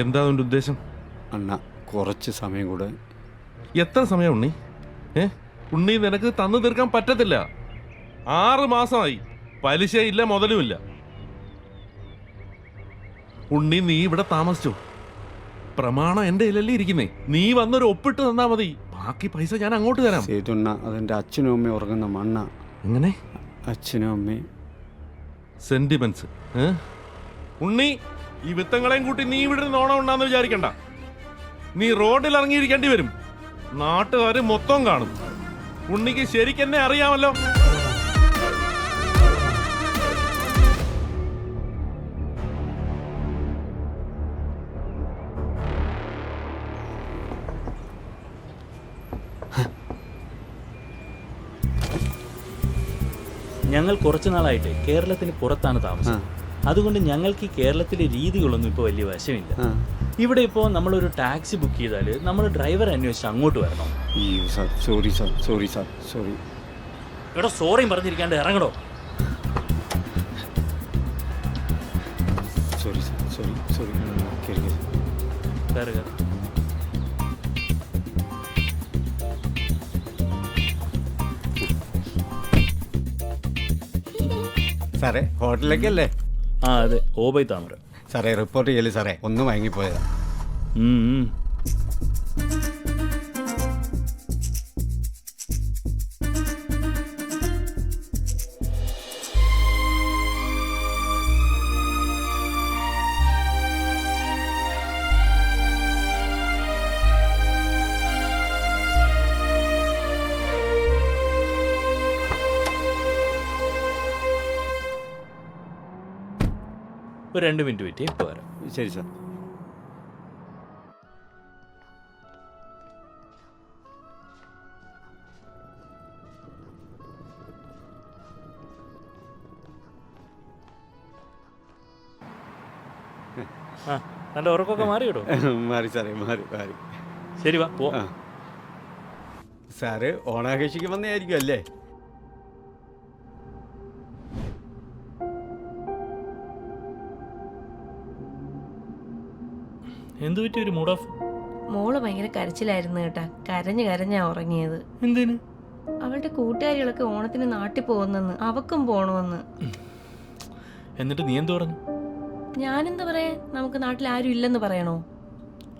എന്താ അതിൻ്റെ ഉദ്ദേശം? അണ്ണ കുറച്ച് സമയം കൂടെ. എത്ര സമയം ഉണ്ണി? ഉണ്ണി നിനക്ക് തന്നു തീർക്കാൻ പറ്റത്തില്ല. 6 മാസമായി, പലിശയില്ല മുതലുമില്ല. ഉണ്ണി നീ ഇവിടെ താമസിച്ചോ? പ്രമാണം എൻ്റെ കയ്യിലല്ലേ ഇരിക്കുന്നേ. നീ വന്നൊരു ഒപ്പിട്ട് തന്നാ മതി, ബാക്കി പൈസ ഞാൻ അങ്ങോട്ട് തരാം. സേതുണ്ണ, അതെൻ്റെ അച്ഛനും അമ്മയും ഉറങ്ങുന്ന മണ്ണ. എങ്ങനെ? അച്ഛനും അമ്മയും സെന്റിമെന്റ്സ്. ഉണ്ണി, ഈ വിത്തങ്ങളെയും കൂട്ടി നീ ഇവിടെ നോണം ഉണ്ടാന്ന് വിചാരിക്കണ്ട. നീ റോഡിൽ ഇറങ്ങിയിരിക്കേണ്ടി വരും. നാട്ടുകാർ മൊത്തം കാണും. ഉണ്ണിക്ക് ശരിക്കെന്നെ അറിയാമല്ലോ. ഞങ്ങൾ കുറച്ചു നാളായിട്ട് കേരളത്തിന് പുറത്താണ് താമസം. അതുകൊണ്ട് ഞങ്ങൾക്ക് ഈ കേരളത്തിലെ രീതികളൊന്നും ഇപ്പോൾ വലിയ വശമില്ല. ഇവിടെ ഇപ്പോൾ നമ്മളൊരു ടാക്സി ബുക്ക് ചെയ്താൽ നമ്മൾ ഡ്രൈവർ അന്വേഷിച്ച് അങ്ങോട്ട് വരണം. സോറി. എടോ, സോറിയും പറഞ്ഞിരിക്കാണ്ട് ഇറങ്ങടോ. സാറേ, ഹോട്ടലിലേക്കല്ലേ? ആ അതെ, ഓബൈ താമര. സാറേ, റിപ്പോർട്ട് ചെയ്യല് സാറേ, ഒന്നും വാങ്ങിപ്പോയതാ. ഒരു 2 മിനിറ്റ് വെയിറ്റ് ഇപ്പോൾ വരാം. ശരി സാർ. ആ, നല്ല ഉറക്കമൊക്കെ മാറി കേട്ടോ. മാറി സാറേ, മാറി. ശരി, വാ പോ. സാറ് ഓണാഘോഷിക്ക് വന്നതായിരിക്കും അല്ലേ? എന്ത് പറ്റി ഒരു മൂഡ് ഓഫ്? മോള് ഭയങ്കര കരച്ചിലായിരുന്നു കേട്ടാ. കരഞ്ഞാ ഉറങ്ങിയത്. എന്തിന്? അവളുടെ കൂട്ടുകാരികളൊക്കെ ഓണത്തിന് നാട്ടിൽ പോകുന്നെന്ന്, അവക്കും പോണമെന്ന്. എന്നിട്ട് നീ എന്ത് പറഞ്ഞു? ഞാനെന്താ പറയാ, നമുക്ക് നാട്ടിൽ ആരും ഇല്ലെന്ന് പറയണോ?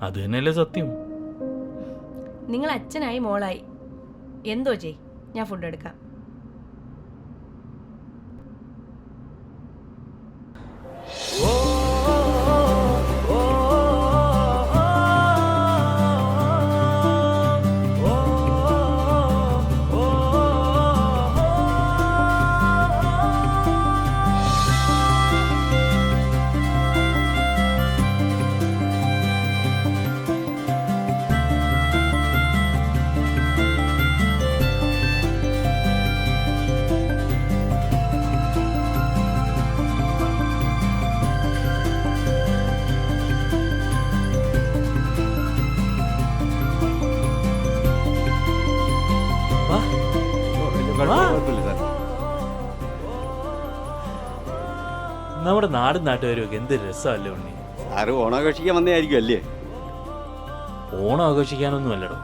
അത് തന്നെയല്ലേ സത്യം. നിങ്ങൾ അച്ഛനായി മോളായി. എന്തോ ചെയ്, ഞാൻ ഫുഡ് എടുക്കാം. നമ്മുടെ നാടും നാട്ടുകാരും ഒക്കെ എന്ത് രസമല്ലേ ഉണ്ണി. സാറ് ഓണാഘോഷിക്കാൻ വന്നതായിരിക്കും അല്ലേ? ഓണം ആഘോഷിക്കാനൊന്നും അല്ലടോ.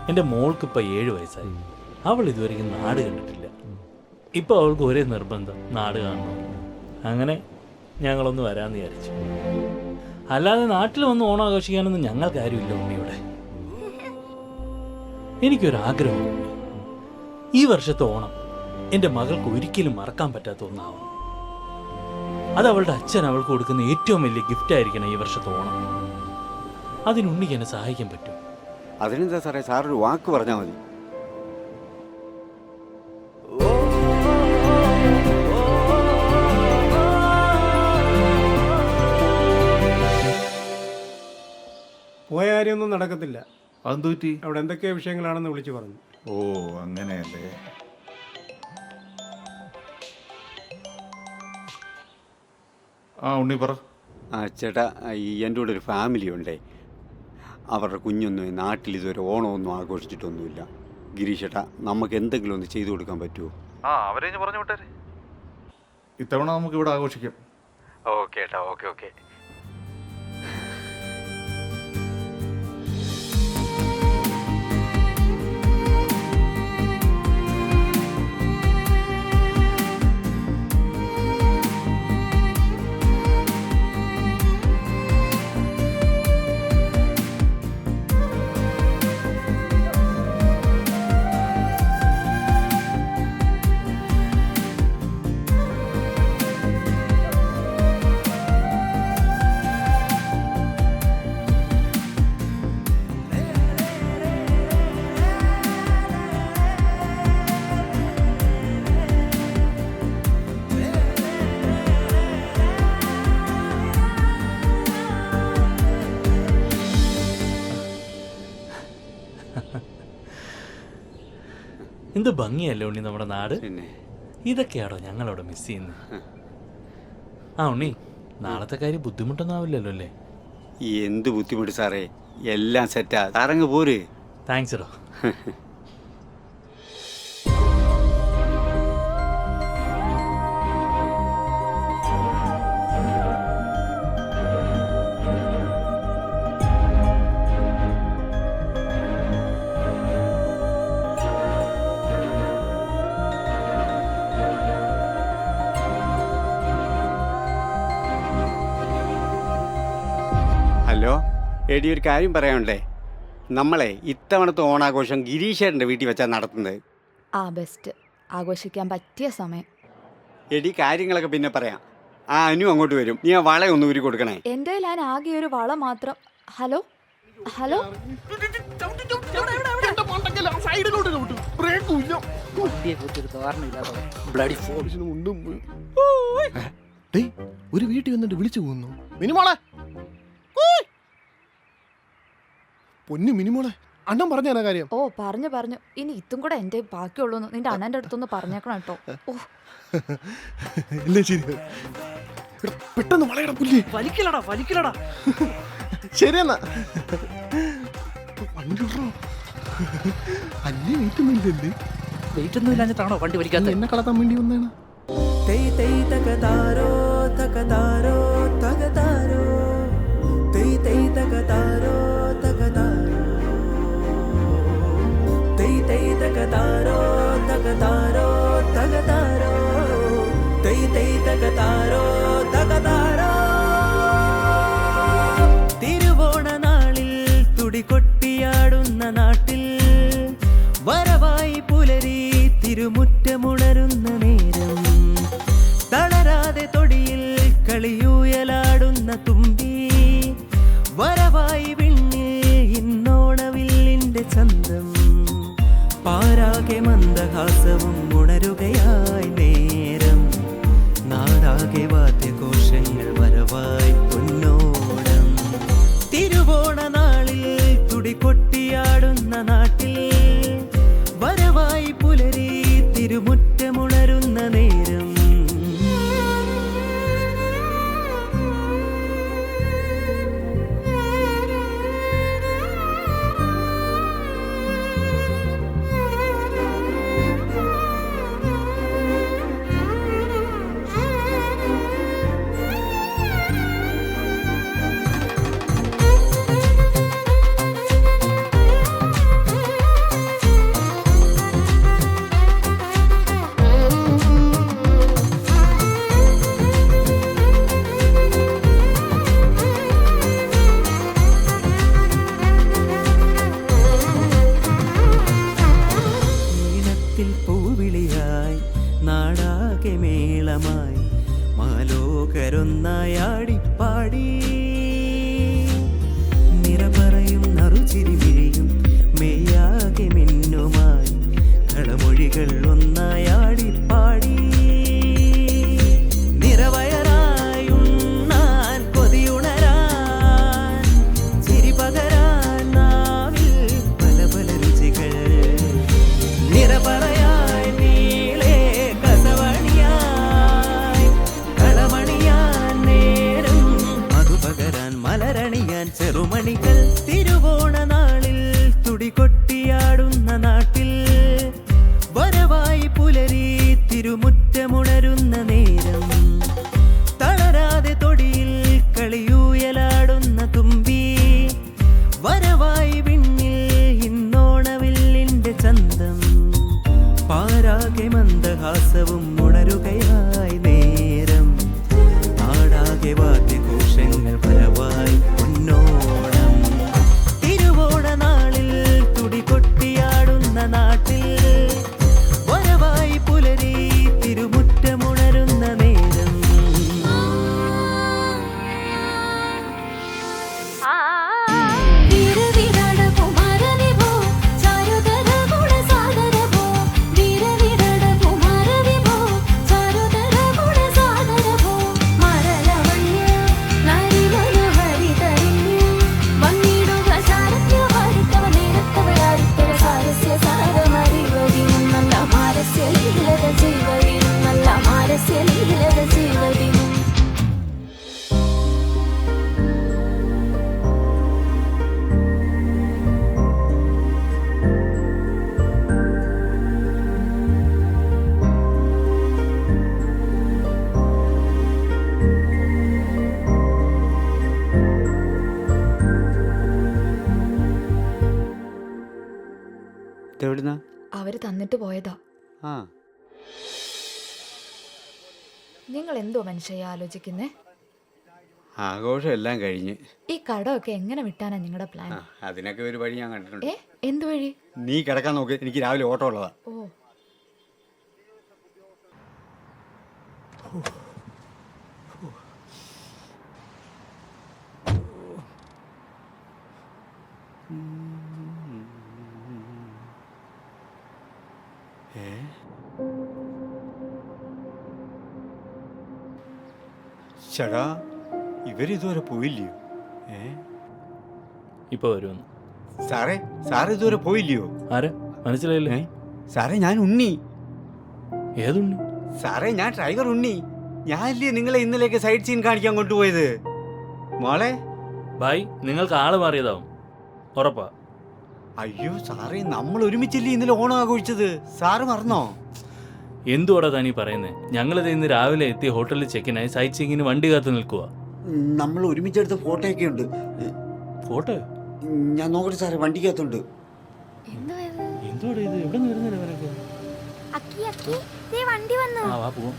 എൻ്റെ മോൾക്കിപ്പോൾ 7 വയസ്സായി. അവൾ ഇതുവരെയും നാട് കണ്ടിട്ടില്ല. ഇപ്പോൾ അവൾക്ക് ഒരേ നിർബന്ധം, നാട് കാണണം. അങ്ങനെ ഞങ്ങളൊന്ന് വരാമെന്ന് വിചാരിച്ചു. അല്ലാതെ നാട്ടിൽ വന്ന് ഓണം ആഘോഷിക്കാനൊന്നും ഞങ്ങൾക്ക് ആരുമില്ല ഉണ്ണിയുടെ. എനിക്കൊരാഗ്രഹം, ഈ വർഷത്തെ ഓണം എൻ്റെ മകൾക്ക് ഒരിക്കലും മറക്കാൻ പറ്റാത്ത ഒന്നാവണം. അത് അവളുടെ അച്ഛൻ അവൾക്ക് കൊടുക്കുന്ന ഏറ്റവും വലിയ ഗിഫ്റ്റ് ആയിരിക്കണം ഈ വർഷത്തെ ഓണം. അതിനുണ്ണിക്ക് എന്നെ സഹായിക്കാൻ പറ്റും. അതിനെന്താ സാറേ, സാറൊരു വാക്ക് പറഞ്ഞാൽ മതി. പോയ കാര്യമൊന്നും നടക്കത്തില്ല. അതെന്തു പറ്റി? അവിടെ എന്തൊക്കെ വിഷയങ്ങളാണെന്ന് വിളിച്ചു പറഞ്ഞു. ഓ, അങ്ങനെയല്ലേ. ആ ഉണ്ണി പറ. ചേട്ടാ, എൻ്റെ കൂടെ ഒരു ഫാമിലി ഉണ്ടേ. അവരുടെ കുഞ്ഞൊന്നും നാട്ടിൽ ഇതുവരെ ഓണമൊന്നും ആഘോഷിച്ചിട്ടൊന്നുമില്ല. ഗിരീഷേട്ടാ, നമുക്ക് എന്തെങ്കിലും ഒന്ന് ചെയ്തു കൊടുക്കാൻ പറ്റുമോ? അവരെ പറഞ്ഞു വിട്ടേ. ഇത്തവണ നമുക്ക് ഇവിടെ ആഘോഷിക്കാം. ഓക്കെ ഏട്ടാ, ഓക്കെ. എന്ത് ഭംഗിയല്ലേ ഉണ്ണി നമ്മുടെ നാട്. പിന്നെ ഇതൊക്കെയാണോ ഞങ്ങളവിടെ മിസ് ചെയ്യുന്നത്. ആ ഉണ്ണി, നാളത്തെ കാര്യം ബുദ്ധിമുട്ടൊന്നും ആവില്ലല്ലോ അല്ലേ? എന്ത് ബുദ്ധിമുട്ട് സാറേ, എല്ലാം സെറ്റാ. സാറങ്ങ് പോര്. താങ്ക്സ് എടോ. ഹലോ എടി, ഒരു കാര്യം പറയാനുണ്ടേ. നമ്മളെ ഇത്തവണത്തെ ഓണാഘോഷം ഗിരീഷേട്ടൻ്റെ വീട്ടിൽ വെച്ചാൽ നടത്തുന്നത്. ആ ബെസ്റ്റ്, ആഘോഷിക്കാൻ പറ്റിയ സമയം. എടി, കാര്യങ്ങളൊക്കെ പിന്നെ പറയാം. ആ അനു അങ്ങോട്ട് വരും. നീ ആ വളയൊന്ന് ഊരി കൊടുക്കണേ. എൻ്റെ ഞാൻ ആകെ ഒരു വള മാത്രം. ഹലോ ഹലോ, ഒരു വീട്ടിൽ വന്നിട്ട് വിളിച്ചു പോകുന്നു. മിനിമോളെ, പൊന്നു മിനിമോളെ, അണ്ണൻ പറഞ്ഞാ കാര്യം. ഓ പറഞ്ഞു. ഇനി ഇതും കൂടെ എൻ്റെ ബാക്കിയുള്ളൂ. നിന്റെ അണ്ണൻ്റെ അടുത്തൊന്ന് പറഞ്ഞേക്കണം കേട്ടോ. ഓ ഇല്ല, ശരി. പെട്ടെന്ന് വളയടാ പുല്ലേ. വലിക്കലടാ. ശരിയെന്നാ. അല്ലേ വെയിറ്റ് ഒന്നും ഇല്ലല്ലേ? വെയിറ്റ് ഒന്നും ഇല്ലാഞ്ഞിട്ടാണോ വണ്ടി വലിക്കാത്ത? എന്നെ കളത്താൻ വേണ്ടി വന്നതാണ്. തിരുവോണനാളിൽ തുടികൊട്ടിയാടുന്ന നാട്ടിൽ വരവായി പുലരി തിരുമുറ്റമുണരുന്ന നേരം തളരാതെ തൊടിയിൽ കളിയൂയലാടുന്ന തുമ്പി വരവായി വിണ്ണിൽ ഇന്നോണവില്ലിന്റെ ചന്തം പാരാകെ മന്ദഹാസവും ഉണരുകയായി നേരം നാടാകെ വാദ്യഘോഷങ്ങൾ വരവായി പൊന്നോണം തിരുവോണനാളിൽ തുടികൊട്ടിയാടുന്ന നാട്ടിൽ വരവായി പുലരി തിരുമുറ്റമുണരുന്ന നേരം പൂവിളിയായി നാടാകെ മേളമായി മാലോകരൊന്നായാടിപ്പാടി നിറപറയും നറുചിരിമിഴിയും മെയ്യാകെ മിന്നുമായി കളമൊഴികൾ ഒന്നായാടിപ്പാടി നിറവയറായുണ്ണാൻ കൊതിയുണരാൻ ചിരി പകരാൻ നാവിൽ പല പല രുചികൾ നിറപറയായി നീളെ കസവണിയായി കളമണിയാൻ നേരം മധുപകരാൻ മലരണിയാൻ ചെറുമണികൾ തിരുവോണനാളിൽ തുടികൊട്ടിയാടുന്ന നാട്ടിൽ വരവായി പുലരി തിരുമുറ്റമുണരുന്ന നേരം തളരാതെ തൊടിയിൽ കളിയൂയലാടുന്ന തുമ്പി വരവായി വിണ്ണിൽ ഇന്നോണവില്ലിന്റെ ചന്തം പാരാകെ മന്ദഹാസവും ഉണരുകയായി നേരം നാടാകെ വാദ്യഘോഷങ്ങൾ വരവായി പൊന്നോണം തിരുവോണനാളിൽ തുടികൊട്ടിയാടുന്ന നാട്ടിൽ വരവായി പുലരി തിരുമുറ്റമുണരുന്ന നേരം वीर ലീലകൾ ചെയ്വതിനും നല്ല മാനസ്യ ലീലകൾ ചെയ്വതിനും എവിടുന്നാ? അവര് തന്നിട്ട് പോയതാ. ആ, നിങ്ങൾ എന്തോ മനുഷ്യ ആലോചിക്കുന്നേ? ആഘോഷം എല്ലാം കഴിഞ്ഞ്. ഈ കടമൊക്കെ എങ്ങനെ വിട്ടാനാ നിങ്ങളുടെ പ്ലാൻ? ആ, അതിനൊക്കെ ഒരു വഴി ഞാൻ കണ്ടിട്ടുണ്ട്. എന്ത് വഴി? നീ കിടക്കാൻ നോക്ക്, എനിക്ക് രാവിലെ ഓട്ടം ഉള്ളതാ. ഓ, ചേടാ, ഇവരിതുവരെ പോയില്ലയോ? ഇപ്പൊ വരുമെന്ന്. സാറേ, സാറ് ഇതുവരെ പോയില്ലയോ? ആരാ മനസ്സിലായില്ലേ? സാറേ, ഞാൻ ഉണ്ണി. ഏതുണ്ട്? സാറേ, ഞാൻ ഡ്രൈവർ ഉണ്ണി. ഞാനല്ലേ നിങ്ങളെ ഇന്നലെയൊക്കെ സൈഡ് സീൻ കാണിക്കാൻ കൊണ്ടുപോയത്? മോളെ. ബായ്, നിങ്ങൾക്ക് ആള് മാറിയതാവും ഉറപ്പാ. അയ്യോ സാറേ, നമ്മൾ ഒരുമിച്ചല്ലേ ഇന്നലെ ഓണം ആഘോഷിച്ചത്, സാറ് മറന്നോ? എന്തുവാടാ താനീ പറയുന്നേ? ഞങ്ങളിത് ഇന്ന് രാവിലെ എത്തി ഹോട്ടലിൽ ചെക്കിനായി സൈറ്റ് സീയിങ്ങിന് വണ്ടി കാത്ത് നിൽക്കുക. നമ്മൾ ഒരുമിച്ചെടുത്ത ഫോട്ടോ ഒക്കെ ഉണ്ട്. ഫോട്ടോ? ഞാൻ നോക്കട്ടെ സാറേ, വണ്ടിക്കകത്തുണ്ട്. എന്തുവാടാ ഇത്? എവിടെ നിന്ന് വരുന്നില്ല അവരൊക്കെ? വണ്ടി വന്നു. ആ, വാ പോവാം.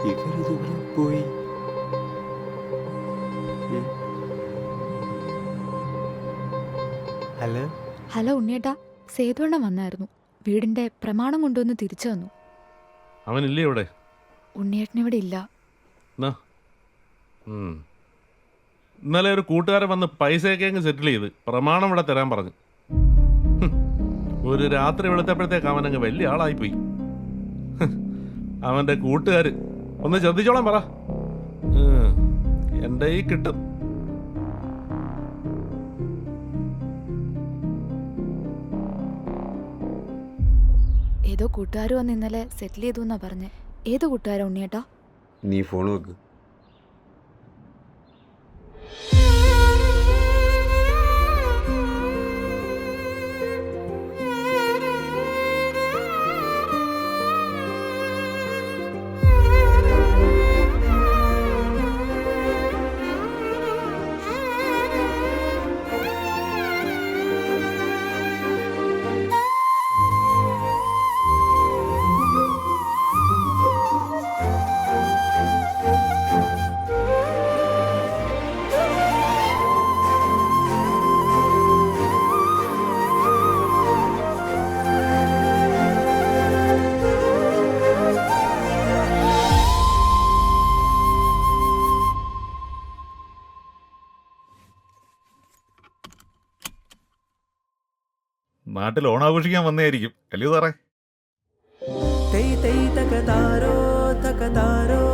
ഇവരിതുവരെ പോയി. ഹലോ. ഹലോ ഉണ്ണിയേട്ടാ, സേതുവണ്ണം വന്നായിരുന്നു. വീടിന്റെ പ്രമാണം കൊണ്ടുവന്ന് തിരിച്ചു തന്നു. അവനില്ലേ ഇവിടെ? ഉണ്ണിയേട്ടൻ ഇവിടെ ഇല്ല. എന്നാ? ഇന്നലെ ഒരു കൂട്ടുകാരൻ വന്ന് പൈസയൊക്കെ അങ്ങ് സെറ്റിൽ ചെയ്ത് പ്രമാണം ഇവിടെ തരാൻ പറഞ്ഞു. ഒരു രാത്രി വെളുത്തപ്പോഴത്തേക്ക് അവനങ്ങ് വലിയ ആളായിപ്പോയി. അവൻ്റെ കൂട്ടുകാർ ഒന്ന് ശ്രദ്ധിച്ചോളാൻ പറ. എൻ്റെ ഈ കിട്ടും. ഏതോ കൂട്ടുകാർ വന്ന് ഇന്നലെ സെറ്റിൽ ചെയ്തു എന്നാ പറഞ്ഞേ. ഏതോ കൂട്ടുകാരാ ഉണ്ണിയേട്ടാ? നീ ഫോൺ വെക്ക്. നാട്ടിൽ ഓണാഘോഷിക്കാൻ വന്നതായിരിക്കും അല്ലയോ സാറേ? തൈ തൈ തക താരോ തക താരോ